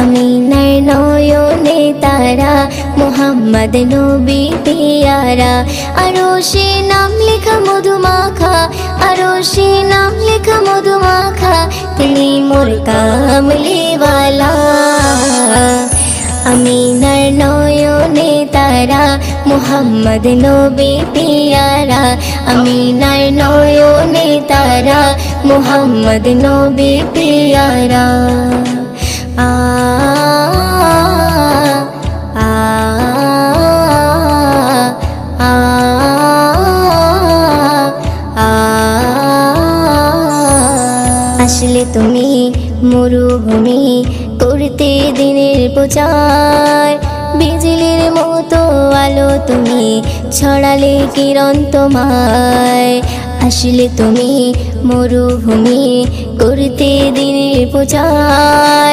আমিনার নয়নে তারা, মুহাম্মদ নবী পিয়ারা। আরশে নাম লেখা মধুমাখা, আরশে নাম লেখা মধুমাখা, তিনি মোর কামলিওয়ালা। আমিনার নয়নে তারা, মুহাম্মদ নবী পিয়ারা। আমিনার নয়নে তারা, মুহাম্মদ নবী পিয়ারা। আ আ আ আ আসলে তুমি মরুভূমি করতে দিনের প্রচার, বিজলির মতো আলো তুমি ছড়ালে কিরণ তোমায়। আসলে তুমি মরুভূমি করতে দিনের প্রচার,